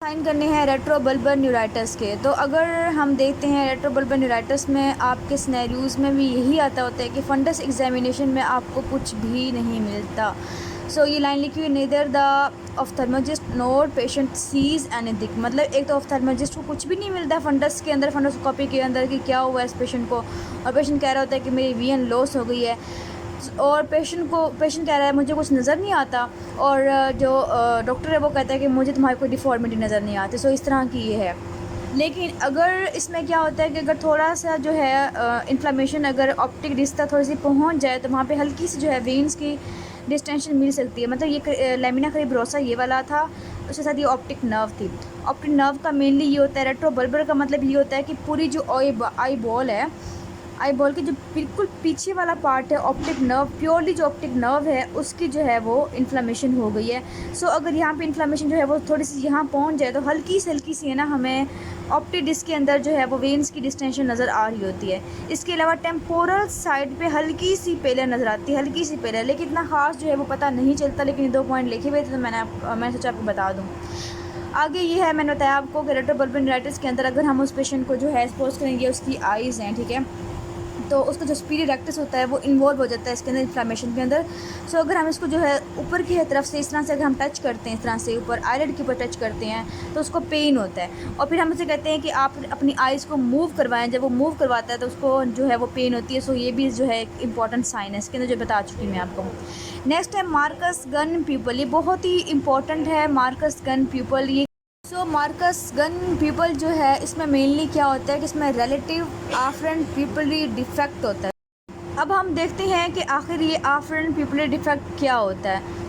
Sign करने हैं retrobulbar neuritis के। तो अगर हम देखते हैं रेट्रोबल्बर न्यूराइटिस में आपके सिनेरियोज़ में भी यही आता होता है कि फंडस एग्जामिनेशन में आपको कुछ भी नहीं मिलता। सो ये लाइन लिखी हुई, neither the ophthalmologist nor patient sees anything. मतलब एक तो ऑफ्थल्मोलॉजिस्ट को कुछ भी नहीं मिलता फंडस के अंदर, फंडोस्कोपी के अंदर कि क्या हुआ है इस पेशेंट को, और पेशेंट कह रहा होता है कि मेरी विजन लॉस हो गई है, और पेशेंट कह रहा है मुझे कुछ नज़र नहीं आता, और जो डॉक्टर है वो कहता है कि मुझे तुम्हारी कोई डिफॉर्मिटी नज़र नहीं आती। सो इस तरह की ये है। लेकिन अगर इसमें क्या होता है कि अगर थोड़ा सा जो है इन्फ्लेमेशन अगर ऑप्टिक डिस्क तक थोड़ी सी पहुंच जाए तो वहाँ पे हल्की सी जो है वेन्स की डिस्टेंशन मिल सकती है। मतलब ये लेमिना क्रीब्रोसा ये वाला था, उसके साथ ये ऑप्टिक नर्व थी। ऑप्टिक नर्व का मेनली ये होता है, रेट्रोबल्बर का मतलब ये होता है कि पूरी जो आई बॉल है, आई बॉल के जो बिल्कुल पीछे वाला पार्ट है ऑप्टिक नर्व, प्योरली जो ऑप्टिक नर्व है उसकी जो है वो इन्फ्लेमेशन हो गई है। सो अगर यहाँ पे इन्फ्लेमेशन जो है वो थोड़ी सी यहाँ पहुँच जाए तो हल्की सी है ना, हमें ऑप्टिक डिस्क के अंदर जो है वो वेन्स की डिस्टेंशन नज़र आ रही होती है। इसके अलावा टेम्पोरल साइड पे हल्की सी पेलर नज़र आती है, हल्की सी पेलर, लेकिन इतना खास जो है वो पता नहीं चलता। लेकिन ये 2 पॉइंट लिखे हुए थे तो मैंने सोचा आपको बता दूँ। आगे ये है, मैंने बताया आपको कि रेट्रोबल्बर न्यूराइटिस के अंदर अगर हम उस पेशेंट को जो है सपोज करेंगे उसकी आइज़ हैं, ठीक है, तो उसका जो स्पीडी रेक्टस होता है वो इन्वॉल्व हो जाता है इसके अंदर इन्फ्लेमेशन के अंदर। सो अगर हम इसको जो है ऊपर की तरफ से इस तरह से अगर हम टच करते हैं, इस तरह से ऊपर आईलिड के ऊपर टच करते हैं तो उसको पेन होता है, और फिर हम उसे कहते हैं कि आप अपनी आइज़ को मूव करवाएं। जब वो मूव करवाता है तो उसको जो है वो पेन होती है। सो ये भी जो है एक इंपॉर्टेंट साइन है इसके अंदर, जो बता चुकी मैं आपको। नेक्स्ट है मार्कस गन प्यूपल। ये बहुत ही इंपॉर्टेंट है, मार्कस गन प्यूपल। ये मार्कस गन प्यूपल जो है इसमें मेनली क्या होता है कि इसमें रिलेटिव आफ्रेंट प्यूपली डिफेक्ट होता है। अब हम देखते हैं कि आखिर ये आफ्रेंट प्यूपली डिफेक्ट क्या होता है।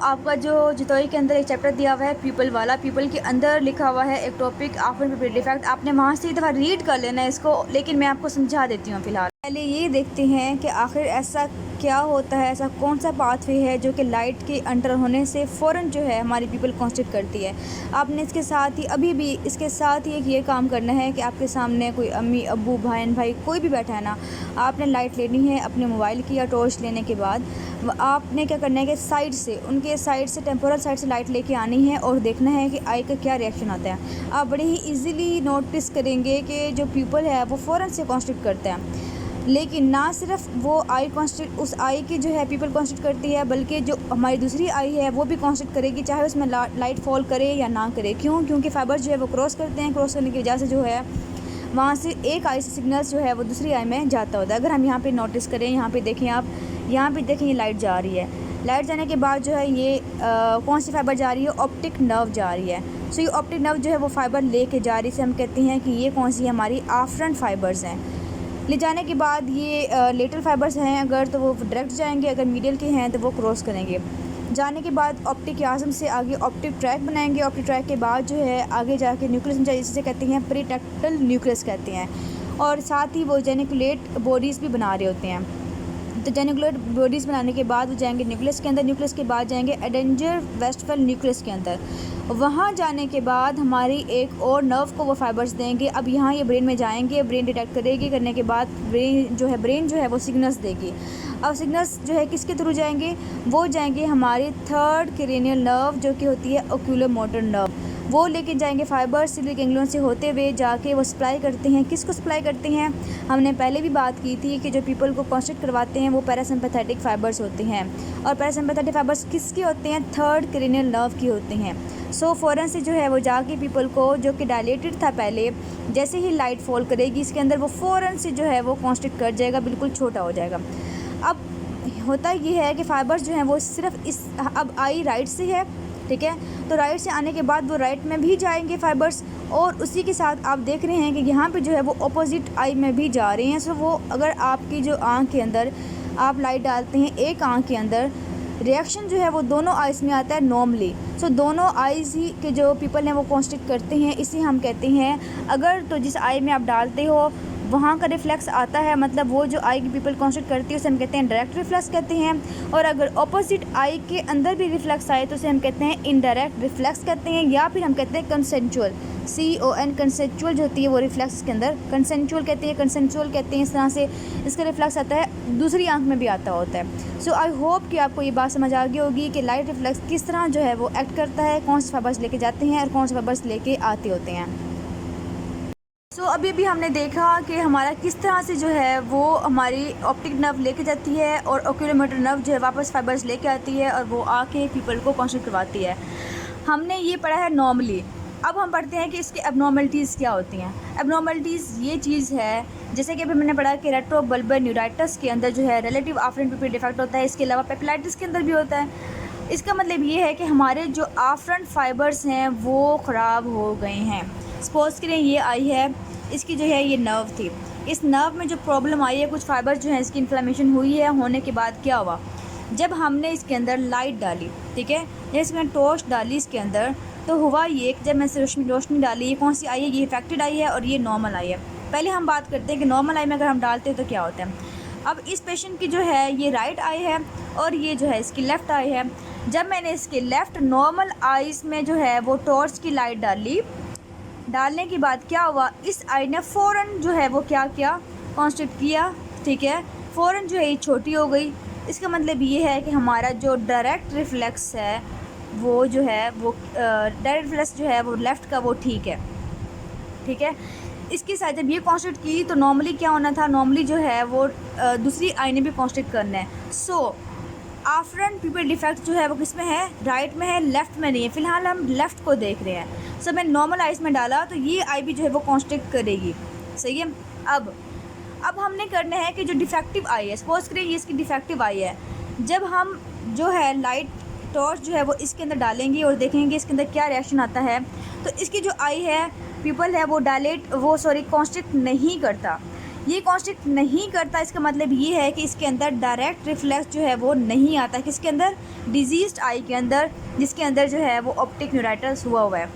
आपका जो जितोई के अंदर एक चैप्टर दिया हुआ है प्यूपल वाला, प्यूपल के अंदर लिखा हुआ है एक टॉपिक आफ्रेंट प्यूपली डिफेक्ट। आपने वहाँ से एक दफ़ा रीड कर लेना है इसको, लेकिन मैं आपको समझा देती हूँ फ़िलहाल। पहले ये देखते हैं कि आखिर ऐसा क्या होता है, ऐसा कौन सा पाथवे है जो कि लाइट के अंटर होने से फ़ौरन जो है हमारी पीपल कॉन्स्टिट करती है। आपने इसके साथ ही अभी भी इसके साथ ही एक ये काम करना है कि आपके सामने कोई अम्मी अब्बू बहन भाई कोई भी बैठा है ना, आपने लाइट लेनी है अपने मोबाइल की या टॉर्च लेने के बाद आपने क्या करना है कि साइड से, उनके साइड से, टेम्पोरल साइड से लाइट लेके आनी है और देखना है कि आई का क्या रिएक्शन आता है। आप बड़े ही ईजीली नोटिस करेंगे कि जो पीपल है वो फ़ौरन से कॉन्स्टिट करता है। लेकिन ना सिर्फ वो आई कॉन्स्टिट, उस आई की जो है पीपल कॉन्स्टिट करती है, बल्कि जो हमारी दूसरी आई है वो भी कॉन्स्टिट करेगी, चाहे उसमें लाइट फॉल करे या ना करे। क्यों? क्योंकि फाइबर जो है वो क्रॉस करते हैं, क्रॉस करने की वजह से जो है वहाँ से एक आई से सिग्नल्स जो है वो दूसरी आई में जाता होता है। अगर हम यहाँ पे नोटिस करें, यहाँ पे देखें आप, यहाँ पे देखें ये लाइट जा रही है, लाइट जाने के बाद जो है ये कौन सी फाइबर जा रही है? ऑप्टिक नर्व जा रही है। ये ऑप्टिक नर्व जो है वो फाइबर लेके जा रही है, हम कहते हैं कि ये कौन सी हमारी आफ्रेंट फाइबर्स हैं। ले जाने के बाद ये लेटरल फाइबर्स हैं अगर तो वो डायरेक्ट जाएंगे, अगर मीडियल के हैं तो वो क्रॉस करेंगे। जाने के बाद ऑप्टिक याज़म से आगे ऑप्टिक ट्रैक बनाएंगे। ऑप्टिक ट्रैक के बाद जो है आगे जाके न्यूक्लियस में जाए, जिसे कहते हैं प्रीटेक्टल न्यूक्लियस कहते हैं, और साथ ही वो जेनिकुलेट बॉडीज़ भी बना रहे होते हैं। तो जेनिकुलेट बॉडीज़ बनाने के बाद वो जाएंगे न्यूक्लियस के अंदर, न्यूक्लियस के बाद जाएंगे एडेंजर वेस्टफेल न्यूक्लियस के अंदर। वहाँ जाने के बाद हमारी एक और नर्व को वो फाइबर्स देंगे। अब यहाँ ये ब्रेन में जाएंगे, ब्रेन डिटेक्ट करेगी, करने के बाद ब्रेन जो है वो सिग्नल्स देगी। अब सिग्नल्स जो है किसके थ्रू जाएंगे? वो जाएंगे हमारी थर्ड क्रेनियल नर्व जो कि होती है ओक्यूलोमोटर नर्व, वो लेके जाएंगे फाइबर सिलिक गैंग्लियन से होते हुए जाके वो सप्लाई करते हैं। किसको सप्लाई करते हैं? हमने पहले भी बात की थी कि जो पीपल को कॉन्स्टिट करवाते हैं वो पैरासिम्पैथेटिक फाइबर्स होते हैं, और पैरासिम्पैथेटिक फाइबर्स किसके होते हैं? थर्ड क्रेनियल नर्व की होते हैं। फ़ौरन से जो है वो जाके पीपल को, जो कि डायलेटेड था पहले, जैसे ही लाइट फॉल करेगी इसके अंदर वो फ़ौरन से जो है वो कॉन्स्टिट कर जाएगा, बिल्कुल छोटा हो जाएगा। अब होता ये है कि फाइबर्स जो हैं वो सिर्फ इस, अब आई राइट से है, ठीक है, तो राइट से आने के बाद वो राइट में भी जाएंगे फाइबर्स, और उसी के साथ आप देख रहे हैं कि यहाँ पे जो है वो अपोजिट आई में भी जा रहे हैं। वो अगर आपकी जो आँख के अंदर आप लाइट डालते हैं एक आँख के अंदर, रिएक्शन जो है वो दोनों आइज़ में आता है नॉर्मली। दोनों आइज़ ही के जो पीपल हैं वो कॉन्स्टिट करते हैं, इसे हम कहते हैं। अगर तो जिस आई में आप डालते हो वहाँ का रिफ्लेक्स आता है, मतलब वो जो आई की पिपल कॉन्स्ट्रक्ट करती है उसे हम कहते हैं डायरेक्ट रिफ्लेक्स कहते हैं। और अगर ऑपोजिट आई के अंदर भी रिफ्लेक्स आए तो उसे हम कहते हैं इनडायरेक्ट रिफ्लेक्स कहते हैं, या फिर हम कहते हैं कंसेंचुअल, CON कंसेंचुअल जो होती है वो रिफ्लेक्स के अंदर कंसेंचुअल कहते हैं। इस तरह से इसका रिफ्लेक्स आता है, दूसरी आंख में भी आता होता है। सो आई होप कि आपको ये बात समझ आ गई होगी कि लाइट रिफ्लेक्स किस तरह जो है वो एक्ट करता है, कौन से फाइबर्स लेके जाते हैं और कौन से फाइबर्स लेके आते होते हैं। सो अभी हमने देखा कि हमारा किस तरह से जो है वो हमारी ऑप्टिक नर्व लेके जाती है और ओक्यूलोमोटर नर्व जो है वापस फाइबर्स लेके आती है और वो आके पीपल को कॉन्स्ट्रक्ट करवाती है। हमने ये पढ़ा है नॉर्मली। अब हम पढ़ते हैं कि इसकी एबनॉर्मलिटीज़ क्या होती हैं। एबनॉर्मलिटीज़ ये चीज़ है, जैसे कि अभी मैंने पढ़ा कि रेट्रोबल्बर न्यूराइटस के अंदर जो है रिलेटिव आफ्रेंट पिपल डिफेक्ट होता है। इसके अलावा पेपिलाइटिस के अंदर भी होता है। इसका मतलब ये है कि हमारे जो आफ्रेंट फाइबर्स हैं वो ख़राब हो गए हैं। सपोज़ करें ये आई है, इसकी जो है ये नर्व थी, इस नर्व में जो प्रॉब्लम आई है, कुछ फाइबर्स जो है इसकी इन्फ्लेमेशन हुई है। होने के बाद क्या हुआ, जब हमने इसके अंदर लाइट डाली, ठीक है, जैसे मैंने टॉर्च डाली इसके अंदर, तो हुआ ये कि जब मैं रोशनी डाली, ये कौन सी आई है, ये इफेक्टेड आई है और ये नॉर्मल आई है। पहले हम बात करते हैं कि नॉर्मल आई में अगर हम डालते हैं तो क्या होता है। अब इस पेशेंट की जो है ये राइट आई है और ये जो है इसकी लेफ़्ट आई है। जब मैंने इसके लेफ़्ट नॉर्मल आइज़ में जो है वो टॉर्च की लाइट डाली, डालने के बाद क्या हुआ, इस आई ने फ़ौरन जो है वो क्या किया, कॉन्स्ट्रिक्ट किया, ठीक है, फ़ौरन जो है ये छोटी हो गई। इसका मतलब ये है कि हमारा जो डायरेक्ट रिफ्लेक्स है वो जो है वो डायरेक्ट रिफ्लेक्स जो है वो लेफ़्ट का वो ठीक है, ठीक है। इसके साथ जब ये कॉन्स्ट्रिक्ट की तो नॉर्मली क्या होना था, नॉर्मली जो है वो दूसरी आई ने भी कॉन्स्ट्रिक्ट करना है। सो आफ्रेंट पिपल डिफेक्ट जो है वो किस में है, राइट में है, लेफ़्ट में नहीं है। फ़िलहाल हम लेफ़्ट को देख रहे हैं। सो मैं नॉर्मल आइज में डाला तो ये आई भी जो है वो कॉन्स्ट्रिक्ट करेगी, सही है। अब हमने करना है कि जो डिफेक्टिव आई है, सपोज करें ये इसकी डिफेक्टिव आई है, जब हम जो है लाइट टॉर्च जो है वो इसके अंदर डालेंगे और देखेंगे इसके अंदर क्या रिएक्शन आता है, तो इसकी जो आई है पीपल है वो कॉन्स्ट्रिक्ट नहीं करता। ये कॉन्स्ट्रिक्ट नहीं करता, इसका मतलब ये है कि इसके अंदर डायरेक्ट रिफ्लेक्स जो है वो नहीं आता। किसके अंदर, डिजीज्ड आई के अंदर, जिसके अंदर जो है वो ऑप्टिक न्यूराइटिस हुआ है।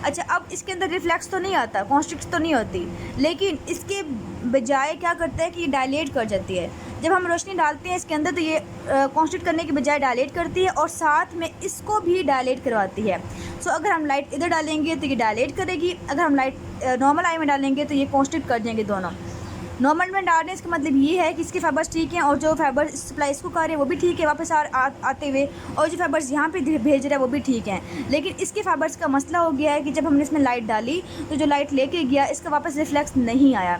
अच्छा, अब इसके अंदर रिफ्लेक्स तो नहीं आता, कॉन्स्ट्रिक्ट तो नहीं होती, लेकिन इसके बजाय क्या करता है कि ये डायलेट कर जाती है। जब हम रोशनी डालते हैं इसके अंदर तो ये कॉन्स्ट्रिक्ट करने के बजाय डायलेट करती है और साथ में इसको भी डायलेट करवाती है। सो अगर हम लाइट इधर डालेंगे तो ये डायलेट करेगी, अगर हम लाइट नॉर्मल आई में डालेंगे तो ये कॉन्स्ट्रिक्ट कर देंगे दोनों। नॉर्मल में डालने इसका मतलब ये है कि इसके फाइबर्स ठीक हैं और जो फाइबर्स सप्लाई इसको कर रहे हैं वो भी ठीक है वापस आते हुए, और जो फाइबर्स यहाँ पे भेज रहे हैं वो भी ठीक हैं। लेकिन इसके फाइबर्स का मसला हो गया है कि जब हमने इसमें लाइट डाली तो जो लाइट लेके गया इसका वापस रिफ्लेक्स नहीं आया।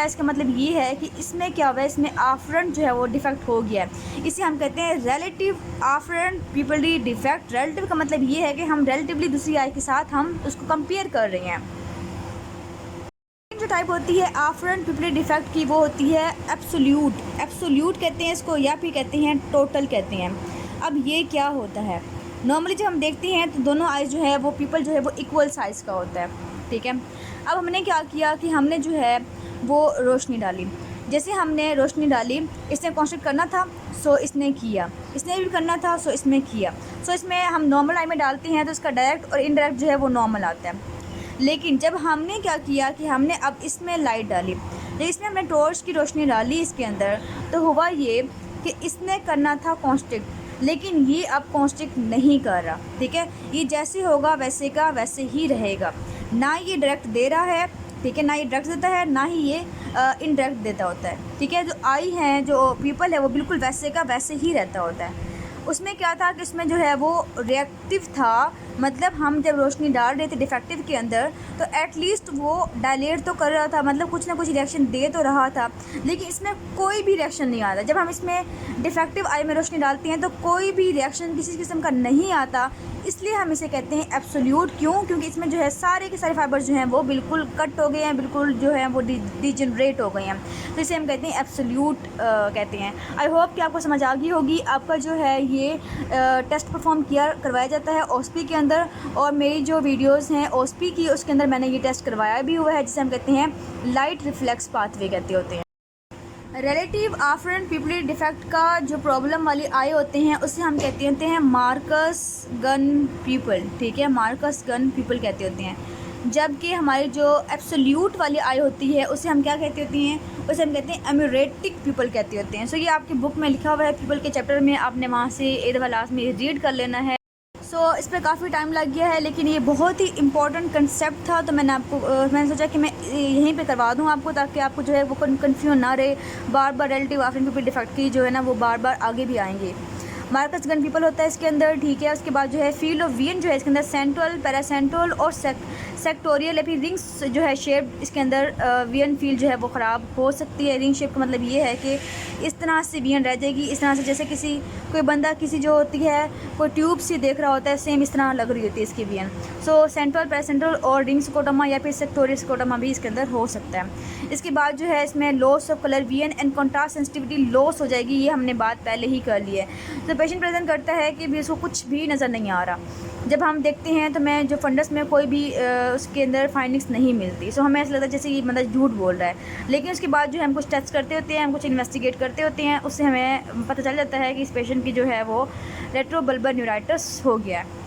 इसका मतलब ये है कि इसमें क्या हुआ है, इसमें आफ्रेंट जो है वो डिफेक्ट हो गया है। इसे हम कहते हैं रिलेटिव आफ्रेंट पिपली डिफेक्ट। रिलेटिव का मतलब ये है कि हम रिलेटिवली दूसरी आई के साथ हम उसको कंपेयर कर रहे हैं। जो टाइप होती है आफ्रेंट पिपली डिफेक्ट की वो होती है एब्सोल्यूट कहते हैं इसको, या फिर कहते हैं टोटल कहते हैं। अब ये क्या होता है, नॉर्मली जब हम देखते हैं तो दोनों आइज जो है वो पीपल जो है वो इक्वल साइज़ का होता है, ठीक है। अब हमने क्या किया कि हमने जो है वो रोशनी डाली, जैसे हमने रोशनी डाली, इसने कॉन्स्ट्रिक्ट करना था सो इसने किया, इसने भी करना था सो इसमें किया। सो इसमें हम नॉर्मल आई में डालते हैं तो इसका डायरेक्ट और इनडायरेक्ट जो है वो नॉर्मल आता है। लेकिन जब हमने क्या किया कि हमने अब इसमें लाइट डाली, तो इसमें हमने टॉर्च की रोशनी डाली इसके अंदर, तो हुआ ये कि इसने करना था कॉन्स्ट्रिक्ट, लेकिन ये अब कॉन्स्ट्रिक्ट नहीं कर रहा, ठीक है। ये जैसे होगा वैसे का वैसे ही रहेगा, ना ये डायरेक्ट दे रहा है, ठीक है, ना ये डायरेक्ट देता है, ना ही ये इनडायरेक्ट देता होता है, ठीक है। जो आई है, जो पीपल है, वो बिल्कुल वैसे का वैसे ही रहता होता है। उसमें क्या था कि उसमें जो है वो रिएक्टिव था, मतलब हम जब रोशनी डाल रहे थे डिफेक्टिव के अंदर तो एटलीस्ट वो डायलेट तो कर रहा था, मतलब कुछ ना कुछ रिएक्शन दे तो रहा था, लेकिन इसमें कोई भी रिएक्शन नहीं आता। जब हम इसमें डिफेक्टिव आई में रोशनी डालते हैं तो कोई भी रिएक्शन किसी किस्म का नहीं आता, इसलिए हम इसे कहते हैं एब्सोल्यूट। क्यों? क्योंकि इसमें जो है सारे के सारे फाइबर्स जो हैं वो बिल्कुल कट हो गए हैं, बिल्कुल जो है वो डिजनरेट हो गए हैं, तो इसे हम कहते हैं एब्सोल्यूट कहते हैं। आई होप कि आपको समझ आ गई होगी। आपका जो है ये टेस्ट परफॉर्म करवाया जाता है ओस्पी के अंदर, और मेरी जो वीडियोस हैं ओस्पी की उसके अंदर मैंने ये टेस्ट करवाया भी हुआ है, जिसे हम कहते हैं लाइट रिफ्लेक्स पाथवे कहते होते हैं। रिलेटिव आफ्रेंट पिपली डिफेक्ट का जो प्रॉब्लम वाली आए होते हैं उसे हम कहते हैं मार्कस गन पीपल, ठीक है, मार्कस गन पीपल कहते होते हैं। जबकि हमारी जो एब्सोल्यूट वाली आई होती है उसे हम क्या कहती होती हैं, उसे हम कहते हैं एम्यूरेटिक पीपल कहते होते हैं। सो ये आपकी बुक में लिखा हुआ है पीपल के चैप्टर में, आपने वहाँ से एक दफ़ा लास्ट में रीड कर लेना है। सो इस पर काफ़ी टाइम लग गया है, लेकिन ये बहुत ही इंपॉर्टेंट कंसेप्ट था, तो मैंने सोचा कि मैं यहीं पे करवा दूँ आपको, ताकि आपको जो है वो कन्फ्यूजन ना रहे। बार बार रिलेटिव आफ्टर पीपल डिफेक्ट की जो है ना वो बार बार आगे भी आएंगे। मार्कस गन पीपल होता है इसके अंदर, ठीक है। उसके बाद जो है फील्ड ऑफ विजन जो है इसके अंदर सेंट्रल, पैरासेंट्रल और सेक्टोरियल या फिर रिंग्स जो है शेप, इसके अंदर विजन फील्ड जो है वो ख़राब हो सकती है। रिंग शेप का मतलब ये है कि इस तरह से विजन रह जाएगी, इस तरह से जैसे कोई बंदा किसी जो होती है कोई ट्यूब सी देख रहा होता है, सेम इस तरह लग रही होती है इसकी विजन। सो सेंट्रल, पैरासेंट्रल और रिंग स्कोटोमा या फिर सेक्टोरियल स्कोटोमा भी इसके अंदर हो सकता है। इसके बाद जो है इसमें loss of colour vision and contrast sensitivity loss हो जाएगी, ये हमने बात पहले ही कर ली है। तो पेशेंट प्रेजेंट करता है कि भी उसको कुछ भी नज़र नहीं आ रहा। जब हम देखते हैं तो मैं जो फंडस में कोई भी उसके अंदर फाइंडिंग्स नहीं मिलती, सो हमें ऐसा लगता है जैसे ये बंदा झूठ बोल रहा है। लेकिन उसके बाद जो है हम कुछ टेस्ट करते होते हैं, हम कुछ इन्वेस्टिगेट करते होते हैं, उससे हमें पता चल जाता है कि इस पेशेंट की जो है वो रेट्रोबल्बर न्यूराइटिस हो गया है।